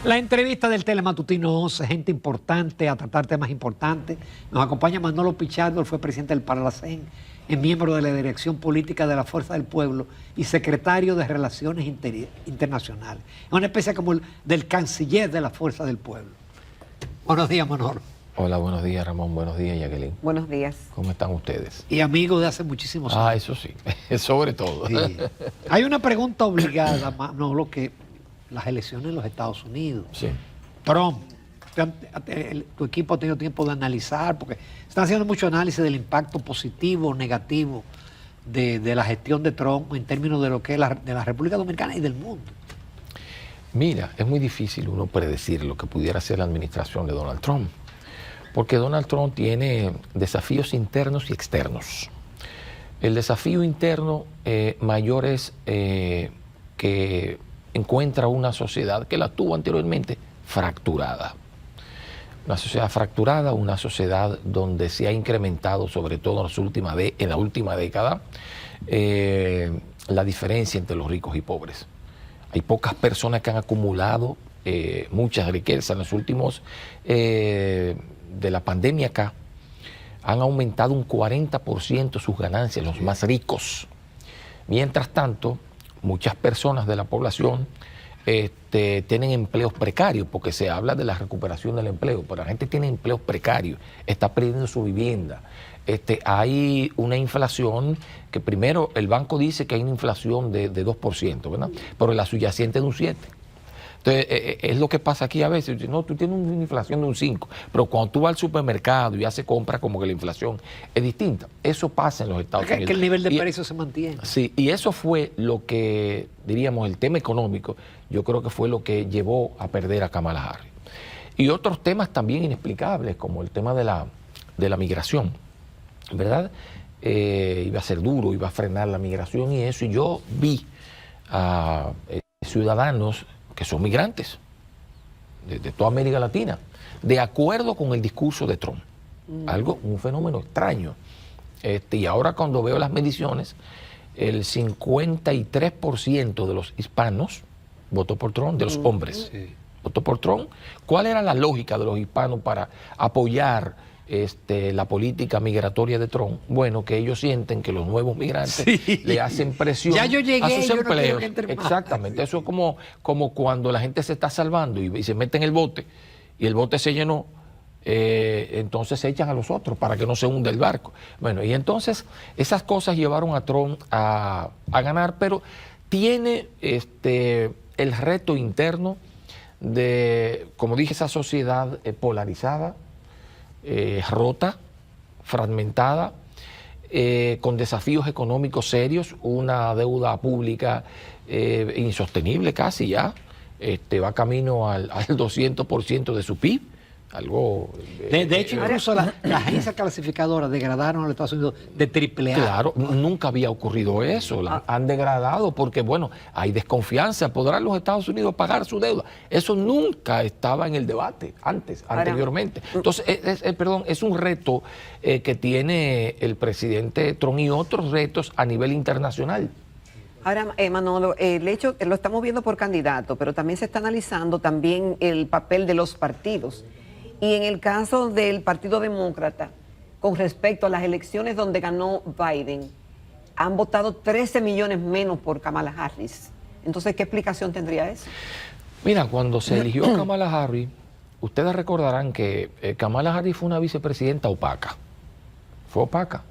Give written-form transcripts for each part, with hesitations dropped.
La entrevista del Telematutino 11, gente importante a tratar temas importantes. Nos acompaña Manolo Pichardo, él fue presidente del Parlacén, es miembro de la Dirección Política de la Fuerza del Pueblo y secretario de Relaciones Internacionales. Es una especie como del canciller de la Fuerza del Pueblo. Buenos días, Manolo. Hola, buenos días, Ramón. Buenos días, Jacqueline. Buenos días. ¿Cómo están ustedes? Y amigos de hace muchísimos años. Ah, eso sí, sobre todo. Sí. Hay una pregunta obligada, Manolo, que las elecciones en los Estados Unidos. Sí. Trump, tu equipo ha tenido tiempo de analizar, porque están haciendo mucho análisis del impacto positivo o negativo de la gestión de Trump en términos de lo que es de la República Dominicana y del mundo. Mira, es muy difícil uno predecir lo que pudiera ser la administración de Donald Trump, porque Donald Trump tiene desafíos internos y externos. El desafío interno mayor es que encuentra una sociedad que la tuvo anteriormente fracturada. Una sociedad fracturada, una sociedad donde se ha incrementado, sobre todo en la última década, la diferencia entre los ricos y pobres. Hay pocas personas que han acumulado muchas riquezas en los últimos, de la pandemia acá, han aumentado un 40% sus ganancias, los más ricos. Mientras tanto, muchas personas de la población tienen empleos precarios, porque se habla de la recuperación del empleo, pero la gente tiene empleos precarios, está perdiendo su vivienda. Hay una inflación que primero el banco dice que hay una inflación de 2%, ¿verdad? Pero la subyacente es de un 7%. Entonces, es lo que pasa aquí a veces. No, tú tienes una inflación de un 5%, pero cuando tú vas al supermercado y haces compras, como que la inflación es distinta. Eso pasa en los Estados Unidos. Que el nivel de precios se mantiene. Sí, y eso fue lo que, diríamos, el tema económico, yo creo que fue lo que llevó a perder a Kamala Harris. Y otros temas también inexplicables, como el tema de la migración, ¿verdad? Iba a ser duro, iba a frenar la migración y eso. Y yo vi a ciudadanos que son migrantes de toda América Latina, de acuerdo con el discurso de Trump. Un fenómeno extraño. Y ahora cuando veo las mediciones, el 53% de los hispanos votó por Trump, de los hombres. Sí. Votó por Trump. ¿Cuál era la lógica de los hispanos para apoyar la política migratoria de Trump? Bueno, que ellos sienten que los nuevos migrantes le hacen presión ya yo llegué, a sus yo empleos. No quiero que Exactamente, eso es como cuando la gente se está salvando y se mete en el bote y el bote se llenó, entonces se echan a los otros para que no se hunda el barco. Bueno, y entonces esas cosas llevaron a Trump a ganar, pero tiene el reto interno de, como dije, esa sociedad polarizada, rota, fragmentada, con desafíos económicos serios, una deuda pública insostenible casi ya, va camino al 200% de su PIB, algo... De hecho, incluso las agencias calificadoras degradaron a los Estados Unidos de AAA. Claro, nunca había ocurrido eso, han degradado porque, bueno, hay desconfianza. ¿Podrán los Estados Unidos pagar su deuda? Eso nunca estaba en el debate anteriormente. Entonces, es un reto que tiene el presidente Trump y otros retos a nivel internacional. Ahora, Manolo, el hecho, lo estamos viendo por candidato, pero también se está analizando también el papel de los partidos. Y en el caso del Partido Demócrata, con respecto a las elecciones donde ganó Biden, han votado 13 millones menos por Kamala Harris. Entonces, ¿qué explicación tendría eso? Mira, cuando se eligió a Kamala Harris, ustedes recordarán que Kamala Harris fue una vicepresidenta opaca. Fue opaca.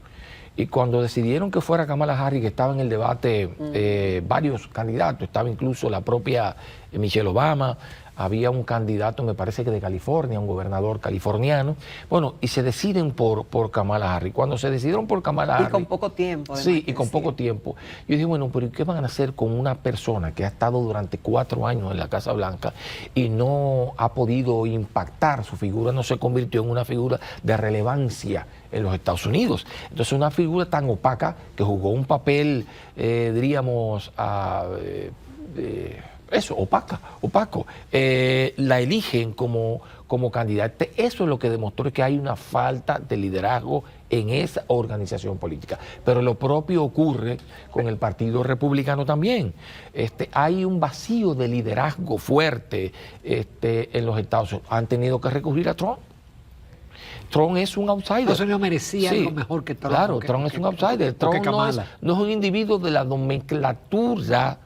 Y cuando decidieron que fuera Kamala Harris, que estaba en el debate varios candidatos, estaba incluso la propia Michelle Obama, había un candidato, me parece que de California, un gobernador californiano, bueno, y se deciden por Kamala Harris. Cuando se decidieron por Kamala Harris... Y con poco tiempo. Sí, y con poco tiempo. Yo dije, bueno, pero ¿qué van a hacer con una persona que ha estado durante 4 años en la Casa Blanca y no ha podido impactar? Su figura no se convirtió en una figura de relevancia en los Estados Unidos. Entonces, una figura tan opaca que jugó un papel, diríamos, Eso, opaco. La eligen como candidata. Eso es lo que demostró que hay una falta de liderazgo en esa organización política. Pero lo propio ocurre con el Partido Republicano también. Hay un vacío de liderazgo fuerte en los Estados Unidos. Han tenido que recurrir a Trump. Trump es un outsider. Estados Unidos merecía algo mejor que Trump. Claro, Trump es un outsider. Trump no es un individuo de la nomenclatura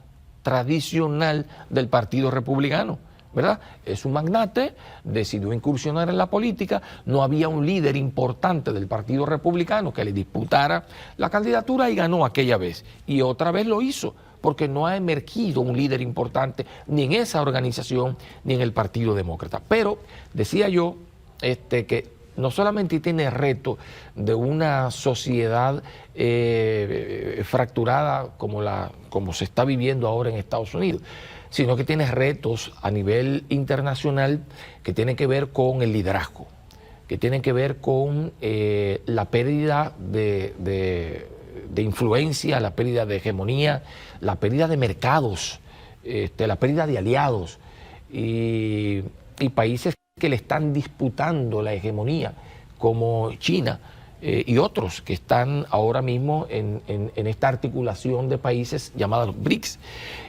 tradicional del Partido Republicano, ¿verdad? Es un magnate, decidió incursionar en la política, no había un líder importante del Partido Republicano que le disputara la candidatura y ganó aquella vez. Y otra vez lo hizo, porque no ha emergido un líder importante ni en esa organización ni en el Partido Demócrata. Pero decía yo que no solamente tiene el reto de una sociedad fracturada como se está viviendo ahora en Estados Unidos, sino que tiene retos a nivel internacional que tienen que ver con el liderazgo, que tienen que ver con la pérdida de influencia, la pérdida de hegemonía, la pérdida de mercados, la pérdida de aliados y países que le están disputando la hegemonía, como China y otros que están ahora mismo en esta articulación de países llamada los BRICS.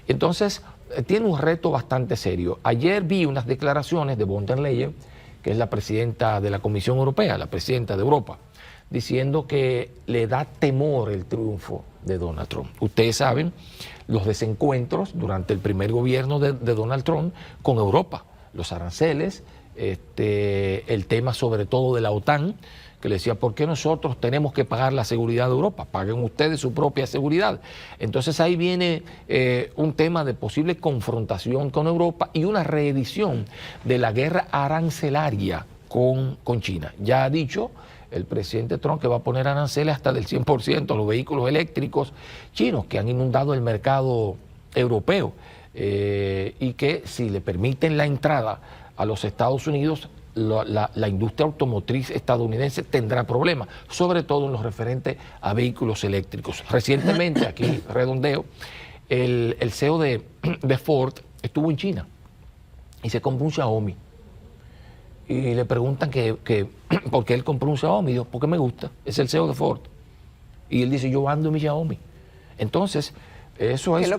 Entonces, tiene un reto bastante serio. Ayer vi unas declaraciones de von der Leyen, que es la presidenta de la Comisión Europea, la presidenta de Europa, diciendo que le da temor el triunfo de Donald Trump. Ustedes saben los desencuentros durante el primer gobierno de Donald Trump con Europa, los aranceles, el tema sobre todo de la OTAN, que le decía, ¿por qué nosotros tenemos que pagar la seguridad de Europa? Paguen ustedes su propia seguridad. Entonces ahí viene un tema de posible confrontación con Europa y una reedición de la guerra arancelaria con China. Ya ha dicho el presidente Trump que va a poner aranceles hasta del 100% a los vehículos eléctricos chinos que han inundado el mercado europeo y que si le permiten la entrada a los Estados Unidos, la industria automotriz estadounidense tendrá problemas, sobre todo en los referentes a vehículos eléctricos. Recientemente, aquí redondeo, el CEO de Ford estuvo en China y se compró un Xiaomi. Y le preguntan por qué él compró un Xiaomi. Y dijo, porque me gusta, es el CEO de Ford. Y él dice, yo ando en mi Xiaomi. Entonces, eso es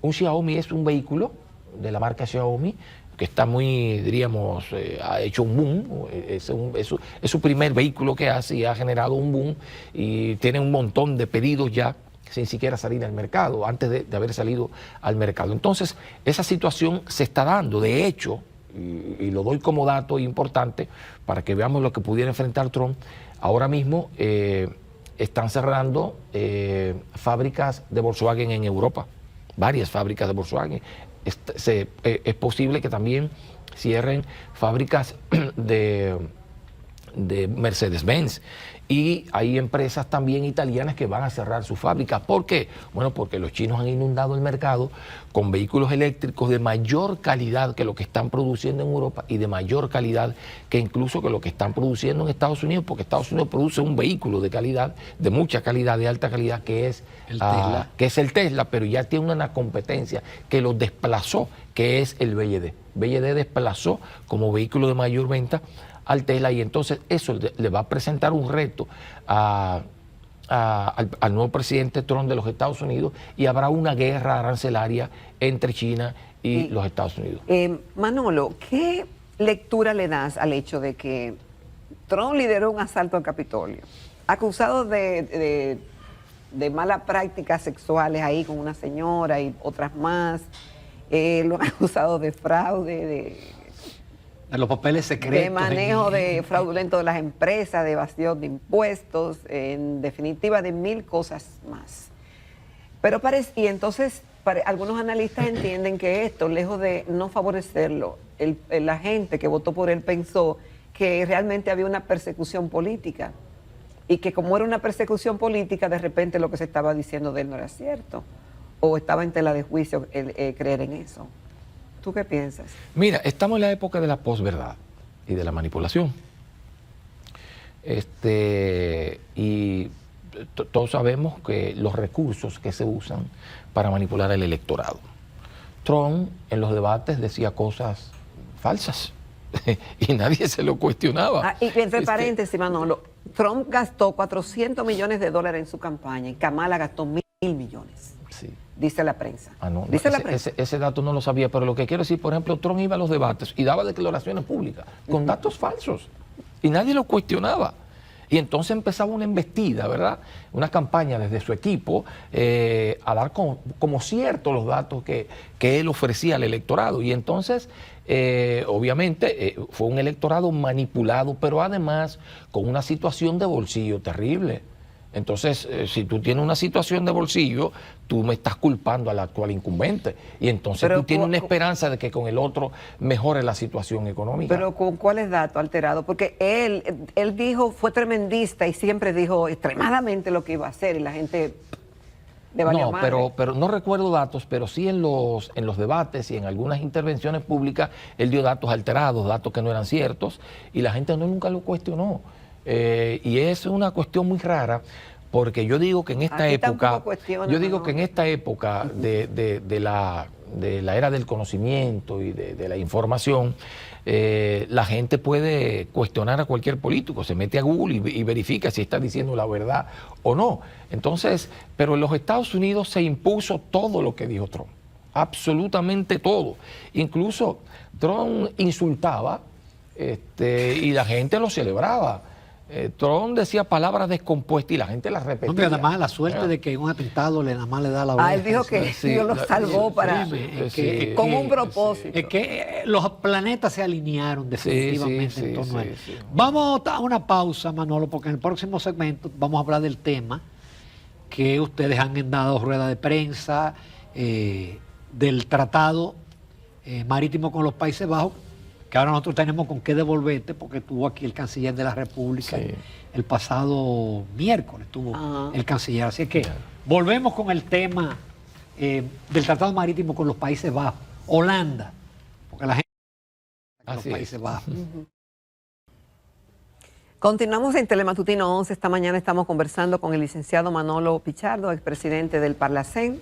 un Xiaomi es un vehículo de la marca Xiaomi que está muy, diríamos, ha hecho un boom, es su primer vehículo que hace y ha generado un boom y tiene un montón de pedidos ya sin siquiera salir al mercado, antes de haber salido al mercado. Entonces, esa situación se está dando, de hecho, y lo doy como dato importante para que veamos lo que pudiera enfrentar Trump, ahora mismo están cerrando fábricas de Volkswagen en Europa, varias fábricas de Volkswagen. Es posible que también cierren fábricas de Mercedes-Benz y hay empresas también italianas que van a cerrar sus fábricas. ¿Por qué? Bueno, porque los chinos han inundado el mercado con vehículos eléctricos de mayor calidad que lo que están produciendo en Europa y de mayor calidad que incluso que lo que están produciendo en Estados Unidos, porque Estados Unidos produce un vehículo de calidad, de mucha calidad, de alta calidad, que es el Tesla, pero ya tiene una competencia que lo desplazó, que es el BYD. BYD desplazó como vehículo de mayor venta al Tesla y entonces eso le va a presentar un reto al nuevo presidente Trump de los Estados Unidos y habrá una guerra arancelaria entre China y los Estados Unidos. Manolo, ¿qué lectura le das al hecho de que Trump lideró un asalto al Capitolio, acusado de malas prácticas sexuales ahí con una señora y otras más, lo han acusado de fraude, de los papeles secretos, de manejo fraudulento de las empresas, de evasión de impuestos, en definitiva de 1000 cosas más. Pero y entonces algunos analistas entienden que esto, lejos de no favorecerlo, la gente que votó por él pensó que realmente había una persecución política y que como era una persecución política, de repente lo que se estaba diciendo de él no era cierto o estaba en tela de juicio creer en eso. ¿Tú qué piensas? Mira, estamos en la época de la posverdad y de la manipulación. Y todos sabemos que los recursos que se usan para manipular al electorado. Trump en los debates decía cosas falsas y nadie se lo cuestionaba. Y entre paréntesis, Manolo, Trump gastó $400 millones en su campaña y Kamala gastó 1.000 millones. Sí. Dice la prensa. No, dice la prensa. Ese dato no lo sabía, pero lo que quiero decir, por ejemplo, Trump iba a los debates y daba declaraciones públicas con datos falsos y nadie lo cuestionaba. Y entonces empezaba una embestida, ¿verdad? Una campaña desde su equipo a dar como ciertos los datos que él ofrecía al electorado. Y entonces, obviamente, fue un electorado manipulado, pero además con una situación de bolsillo terrible. Entonces, si tú tienes una situación de bolsillo, tú me estás culpando al actual incumbente. Y entonces tú tienes una esperanza de que con el otro mejore la situación económica. Pero ¿con cuáles datos alterados? Porque él dijo, fue tremendista y siempre dijo extremadamente lo que iba a hacer y la gente le valió madre. Pero no recuerdo datos, pero sí en los debates y en algunas intervenciones públicas, él dio datos alterados, datos que no eran ciertos, y la gente nunca lo cuestionó. Y es una cuestión muy rara, porque yo digo que en esta época, de la era del conocimiento y de la información, la gente puede cuestionar a cualquier político, se mete a Google y verifica si está diciendo la verdad o no. Entonces, pero en los Estados Unidos se impuso todo lo que dijo Trump, absolutamente todo. Incluso Trump insultaba y la gente lo celebraba. Trump decía palabras descompuestas y la gente las repetía. Hombre, además la suerte de que un atentado nada más le da la vuelta. Él dijo que Dios lo salvó con un propósito. Es que los planetas se alinearon definitivamente en torno a él. Vamos a una pausa, Manolo, porque en el próximo segmento vamos a hablar del tema que ustedes han dado rueda de prensa, del tratado marítimo con los Países Bajos, que ahora nosotros tenemos con qué devolverte, porque estuvo aquí el canciller de la República el pasado miércoles, estuvo el canciller. Así que volvemos con el tema del tratado marítimo con los Países Bajos, Holanda, porque la gente de los Países Bajos. Continuamos en Telematutino 11. Esta mañana estamos conversando con el licenciado Manolo Pichardo, expresidente del Parlacén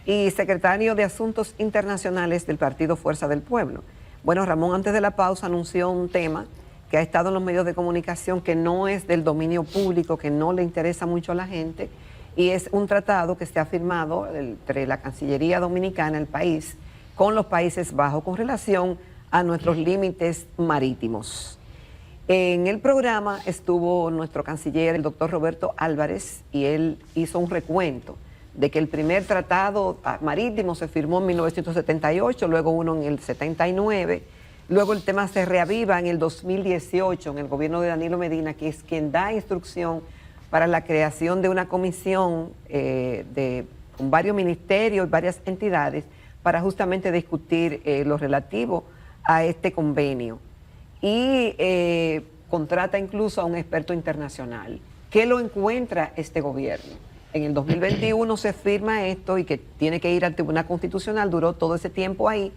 y secretario de Asuntos Internacionales del Partido Fuerza del Pueblo. Bueno, Ramón, antes de la pausa anunció un tema que ha estado en los medios de comunicación que no es del dominio público, que no le interesa mucho a la gente, y es un tratado que se ha firmado entre la Cancillería Dominicana, el país, con los Países Bajos con relación a nuestros límites marítimos. En el programa estuvo nuestro canciller, el doctor Roberto Álvarez, y él hizo un recuento de que el primer tratado marítimo se firmó en 1978, luego uno en el 79, luego el tema se reaviva en el 2018 en el gobierno de Danilo Medina, que es quien da instrucción para la creación de una comisión con varios ministerios y varias entidades para justamente discutir lo relativo a este convenio. Y contrata incluso a un experto internacional. ¿Qué lo encuentra este gobierno? En el 2021 se firma esto y que tiene que ir al Tribunal Constitucional, duró todo ese tiempo ahí,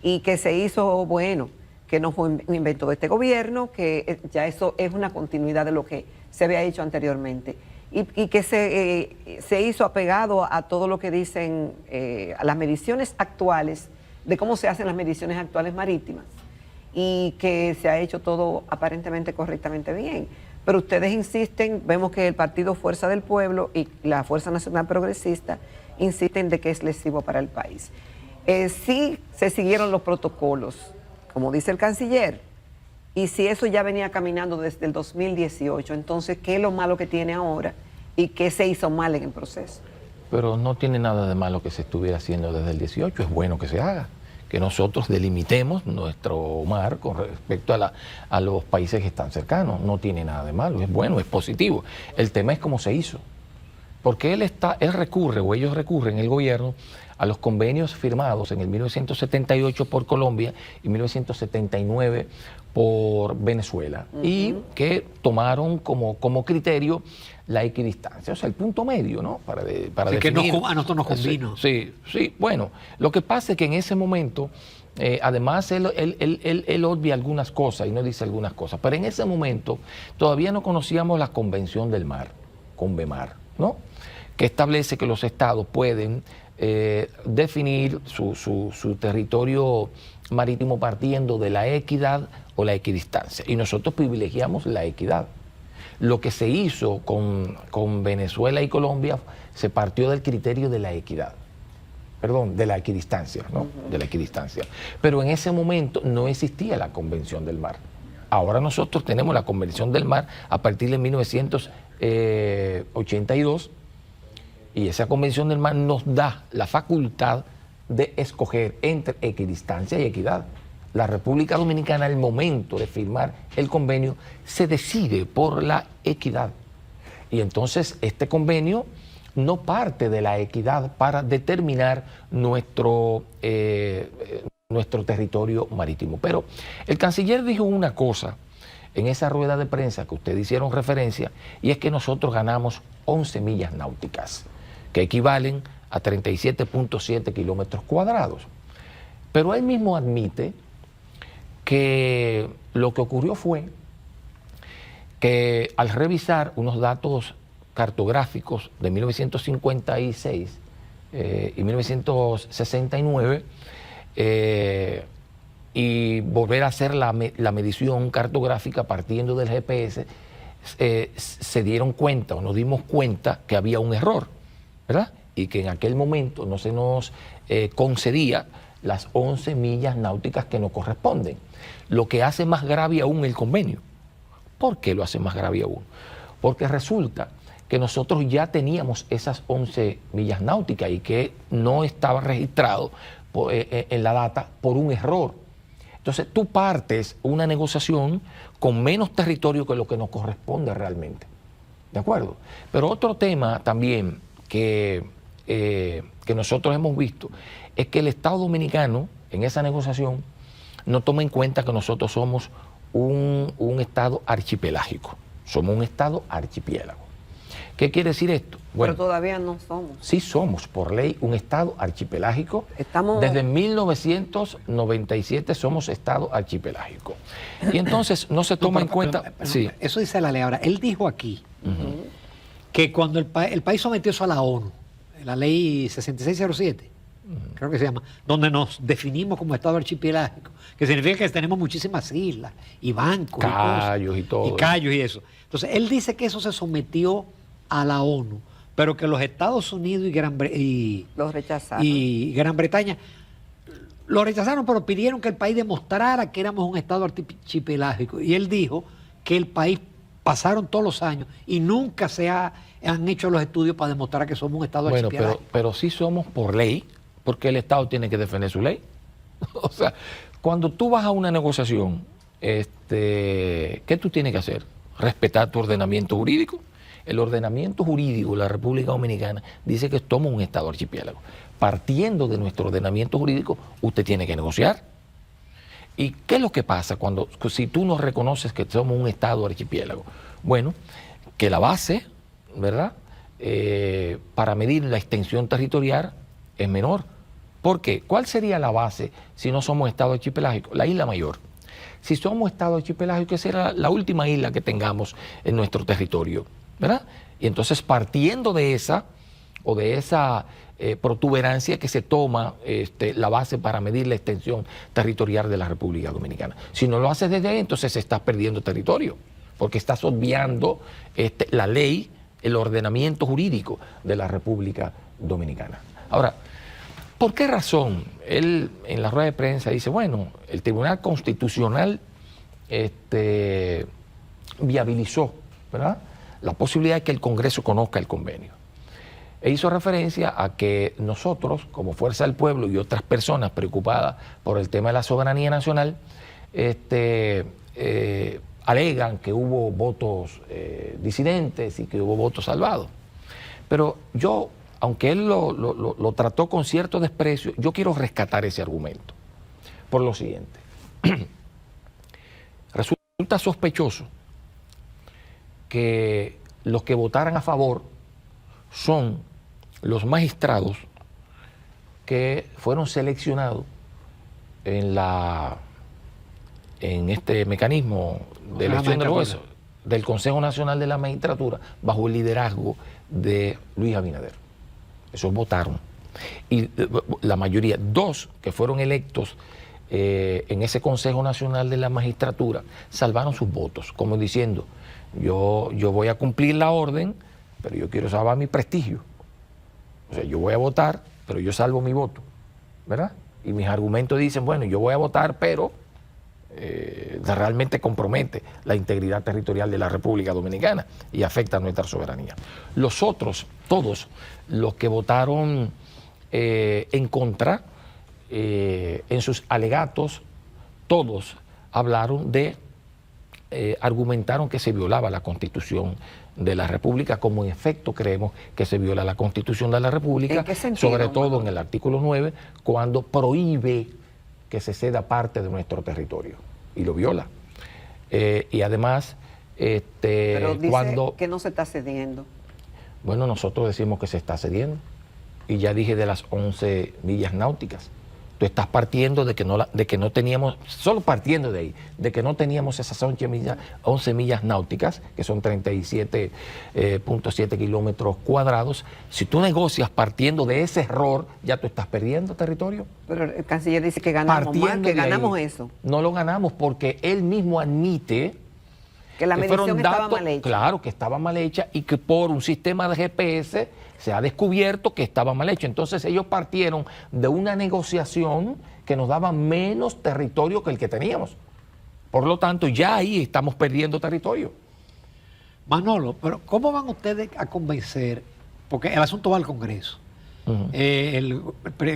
y que se hizo, bueno, que no fue un invento de este gobierno, que ya eso es una continuidad de lo que se había hecho anteriormente, y que se hizo apegado a todo lo que dicen, a las mediciones actuales, de cómo se hacen las mediciones actuales marítimas, y que se ha hecho todo aparentemente correctamente bien. Pero ustedes insisten, vemos que el Partido Fuerza del Pueblo y la Fuerza Nacional Progresista insisten de que es lesivo para el país. Sí se siguieron los protocolos, como dice el canciller, y si eso ya venía caminando desde el 2018, entonces, ¿qué es lo malo que tiene ahora y qué se hizo mal en el proceso? Pero no tiene nada de malo que se estuviera haciendo desde el 18, es bueno que se haga, que nosotros delimitemos nuestro mar con respecto a los países que están cercanos. No tiene nada de malo, es bueno, es positivo. El tema es cómo se hizo. Porque él recurre, o ellos recurren, el gobierno, a los convenios firmados en el 1978 por Colombia y 1979 por Venezuela, y que tomaron como criterio la equidistancia, o sea, el punto medio, ¿no? Para definir. Que a nosotros nos convino. Sí. Bueno, lo que pasa es que en ese momento, además él obvia algunas cosas y no dice algunas cosas, pero en ese momento todavía no conocíamos la Convención del Mar, CONVEMAR, ¿no? Que establece que los estados pueden definir su territorio marítimo partiendo de la equidad o la equidistancia. Y nosotros privilegiamos la equidad. Lo que se hizo con Venezuela y Colombia se partió del criterio de la equidad. Perdón, de la equidistancia, ¿no? De la equidistancia. Pero en ese momento no existía la Convención del Mar. Ahora nosotros tenemos la Convención del Mar a partir de 1982 y esa Convención del Mar nos da la facultad de escoger entre equidistancia y equidad. La República Dominicana, al momento de firmar el convenio, se decide por la equidad. Y entonces este convenio no parte de la equidad para determinar nuestro territorio marítimo. Pero el canciller dijo una cosa en esa rueda de prensa que ustedes hicieron referencia, y es que nosotros ganamos 11 millas náuticas, que equivalen a 37.7 kilómetros cuadrados. Pero él mismo admite que lo que ocurrió fue que al revisar unos datos cartográficos de 1956 y 1969 y volver a hacer la medición cartográfica partiendo del GPS, se dieron cuenta o nos dimos cuenta que había un error, ¿verdad? Y que en aquel momento no se nos concedía las 11 millas náuticas que nos corresponden, lo que hace más grave aún el convenio. ¿Por qué lo hace más grave aún? Porque resulta que nosotros ya teníamos esas 11 millas náuticas y que no estaba registrado en la data por un error. Entonces tú partes una negociación con menos territorio que lo que nos corresponde realmente. ¿De acuerdo? Pero otro tema también que nosotros hemos visto es que el Estado Dominicano en esa negociación no toma en cuenta que nosotros somos un Estado archipelágico. Somos un Estado archipiélago. ¿Qué quiere decir esto? Bueno, pero todavía no somos. Sí somos, por ley, un Estado archipelágico. Estamos... Desde 1997 somos Estado archipelágico. Y entonces no se toma en cuenta... Sí. Eso dice la ley. Ahora, él dijo aquí que cuando el país sometió eso a la ONU, la ley 6607, creo que se llama, donde nos definimos como Estado archipelágico, que significa que tenemos muchísimas islas y bancos cayos y todo. Y cayos y eso. Entonces, él dice que eso se sometió a la ONU, pero que los Estados Unidos los rechazaron. Y Gran Bretaña lo rechazaron, pero pidieron que el país demostrara que éramos un Estado archipelágico. Y él dijo que el país pasaron todos los años y nunca han hecho los estudios para demostrar que somos un Estado archipelágico. Pero sí somos por ley, porque el Estado tiene que defender su ley. O sea, cuando tú vas a una negociación, ¿qué tú tienes que hacer? Respetar tu ordenamiento jurídico. El ordenamiento jurídico de la República Dominicana dice que somos un Estado archipiélago. Partiendo de nuestro ordenamiento jurídico, usted tiene que negociar. ¿Y qué es lo que pasa si tú no reconoces que somos un Estado archipiélago? Bueno, que la base, ¿verdad?, para medir la extensión territorial es menor. ¿Por qué? ¿Cuál sería la base si no somos Estado archipelágico? La isla mayor. Si somos Estado archipelágico, esa será la última isla que tengamos en nuestro territorio, ¿verdad? Y entonces partiendo de esa protuberancia que se toma la base para medir la extensión territorial de la República Dominicana. Si no lo haces desde ahí, entonces estás perdiendo territorio, porque estás obviando la ley, el ordenamiento jurídico de la República Dominicana. Ahora, ¿por qué razón? Él en la rueda de prensa dice, bueno, el Tribunal Constitucional viabilizó, ¿verdad?, la posibilidad de que el Congreso conozca el convenio. E hizo referencia a que nosotros, como Fuerza del Pueblo y otras personas preocupadas por el tema de la soberanía nacional, alegan que hubo votos disidentes y que hubo votos salvados. Pero yo, aunque él lo trató con cierto desprecio, yo quiero rescatar ese argumento por lo siguiente. Resulta sospechoso que los que votaran a favor son los magistrados que fueron seleccionados en este mecanismo de elección de los jueces del Consejo Nacional de la Magistratura bajo el liderazgo de Luis Abinader. Esos votaron Y la mayoría, 2 que fueron electos en ese Consejo Nacional de la Magistratura, salvaron sus votos, como diciendo, yo voy a cumplir la orden, pero yo quiero salvar mi prestigio. O sea, yo voy a votar, pero yo salvo mi voto, ¿verdad? Y mis argumentos dicen, bueno, yo voy a votar, pero realmente compromete la integridad territorial de la República Dominicana y afecta a nuestra soberanía. Los otros, todos los que votaron en contra, en sus alegatos, todos hablaron de, argumentaron que se violaba la Constitución de la República, como en efecto creemos que se viola la Constitución de la República, ¿En qué sentido, sobre todo en el artículo 9, cuando prohíbe que se ceda parte de nuestro territorio, y lo viola. Y además, Pero dice cuando... que no se está cediendo. Bueno, nosotros decimos que se está cediendo, y ya dije de las 11 millas náuticas. Tú estás partiendo de que no teníamos, solo partiendo de ahí, de que no teníamos esas 11 millas náuticas, que son 37.7 kilómetros cuadrados. Si tú negocias partiendo de ese error, ya tú estás perdiendo territorio. Pero el canciller dice que ganamos más, que ganamos eso. No lo ganamos porque él mismo admite Que la medición fueron estaba datos, mal hecha. claro, que estaba mal hecha y que por un sistema de GPS se ha descubierto que estaba mal hecho. Entonces ellos partieron de una negociación que nos daba menos territorio que el que teníamos. Por lo tanto, ya ahí estamos perdiendo territorio. Manolo, pero ¿cómo van ustedes a convencer? Porque el asunto va al Congreso. El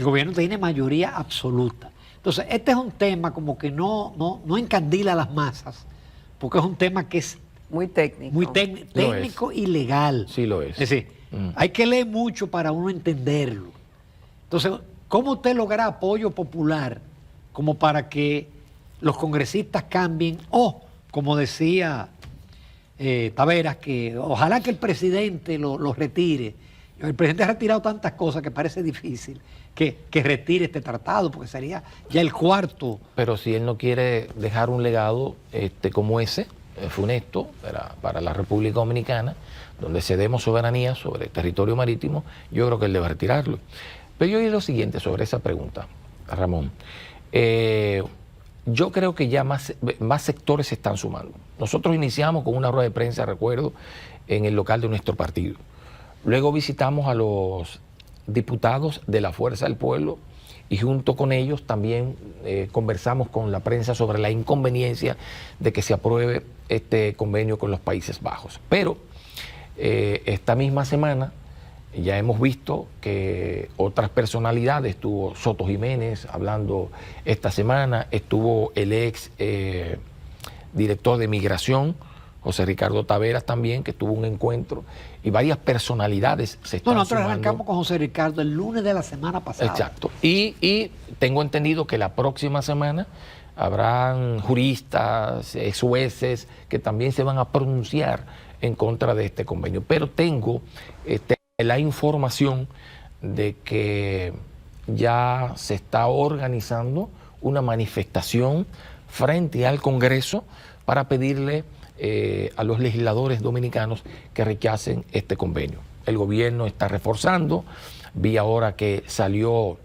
gobierno tiene mayoría absoluta. Entonces, este es un tema como que no encandila a las masas, porque es un tema que es Muy técnico. muy técnico y legal. Sí lo es. Es decir, hay que leer mucho para uno entenderlo. Entonces, ¿cómo usted logra apoyo popular como para que los congresistas cambien? O, como decía Taveras, que ojalá que el presidente lo retire. El presidente ha retirado tantas cosas que parece difícil que retire este tratado, porque sería ya el cuarto. Pero si él no quiere dejar un legado como ese, funesto para la República Dominicana, donde cedemos soberanía sobre el territorio marítimo, yo creo que él debe retirarlo. Pero yo digo lo siguiente sobre esa pregunta, Ramón. Yo creo que ya más sectores se están sumando. Nosotros iniciamos con una rueda de prensa, recuerdo, en el local de nuestro partido. Luego visitamos a los diputados de la Fuerza del Pueblo y junto con ellos también conversamos con la prensa sobre la inconveniencia de que se apruebe este convenio con los Países Bajos. Pero esta misma semana ya hemos visto que otras personalidades, estuvo Soto Jiménez hablando esta semana, estuvo el ex director de Migración, José Ricardo Taveras también, que tuvo un encuentro, y varias personalidades se están Nosotros sumando. arrancamos con José Ricardo el lunes de la semana pasada. Exacto. Y tengo entendido que la próxima semana habrán juristas, jueces, que también se van a pronunciar en contra de este convenio. Pero tengo la información de que ya se está organizando una manifestación frente al Congreso para pedirle a los legisladores dominicanos que rechacen este convenio. El gobierno está reforzando. Vi ahora que salió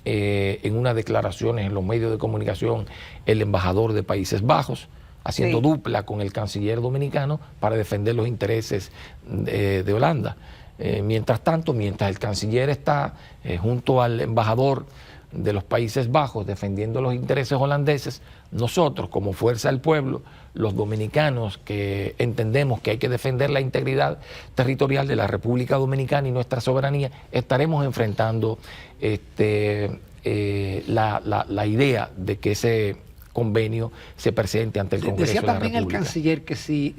en unas declaraciones en los medios de comunicación el embajador de Países Bajos, haciendo dupla con el canciller dominicano para defender los intereses de Holanda. Mientras tanto, mientras el canciller está junto al embajador de los Países Bajos defendiendo los intereses holandeses, nosotros como Fuerza del Pueblo, los dominicanos que entendemos que hay que defender la integridad territorial de la República Dominicana y nuestra soberanía, estaremos enfrentando la idea de que ese convenio se presente ante el Congreso Decía de la también República. el canciller que si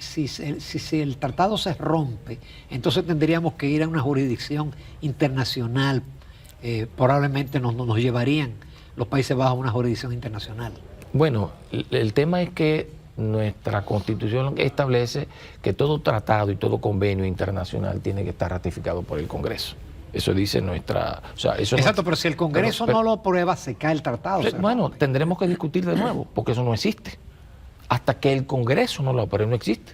el tratado se rompe, entonces tendríamos que ir a una jurisdicción internacional. Probablemente nos llevarían los Países Bajos a una jurisdicción internacional. Bueno, el tema es que nuestra Constitución establece que todo tratado y todo convenio internacional tiene que estar ratificado por el Congreso. Eso dice nuestra... O sea, eso Exacto, no, pero si el Congreso no lo aprueba, se cae el tratado. Bueno, tendremos que discutir de nuevo, porque eso no existe. Hasta que el Congreso no lo apruebe, no existe.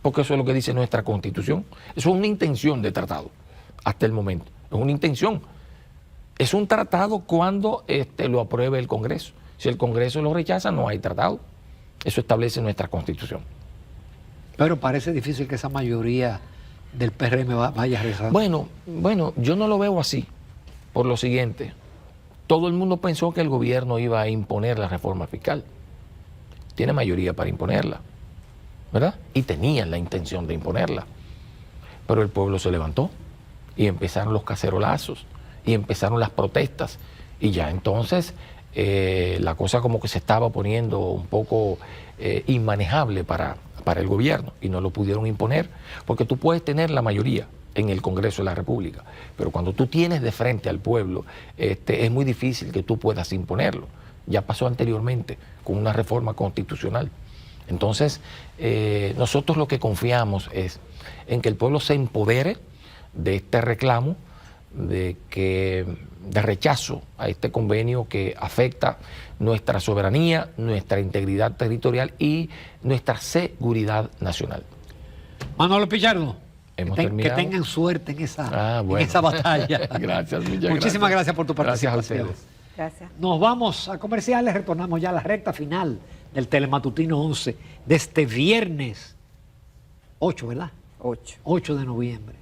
Porque eso es lo que dice nuestra Constitución. Eso es una intención de tratado, hasta el momento. es una intención. Es un tratado cuando lo apruebe el Congreso. Si el Congreso lo rechaza, no hay tratado. Eso establece nuestra Constitución. Pero parece difícil que esa mayoría del PRM vaya a rezar. Bueno, yo no lo veo así, por lo siguiente. Todo el mundo pensó que el gobierno iba a imponer la reforma fiscal. Tiene mayoría para imponerla, ¿verdad? Y tenían la intención de imponerla. Pero el pueblo se levantó y empezaron los cacerolazos y empezaron las protestas. Y ya entonces la cosa como que se estaba poniendo un poco inmanejable para el gobierno y no lo pudieron imponer, porque tú puedes tener la mayoría en el Congreso de la República, pero cuando tú tienes de frente al pueblo, es muy difícil que tú puedas imponerlo. Ya pasó anteriormente con una reforma constitucional. Entonces, nosotros lo que confiamos es en que el pueblo se empodere de este reclamo de rechazo a este convenio que afecta nuestra soberanía, nuestra integridad territorial y nuestra seguridad nacional. Manolo Pichardo, que tengan suerte en esa batalla. Gracias, muchísimas gracias por tu participación. Gracias a ustedes. Gracias. Nos vamos a comerciales, retornamos ya a la recta final del Telematutino 11 de este viernes 8, ¿verdad? 8. 8 de noviembre.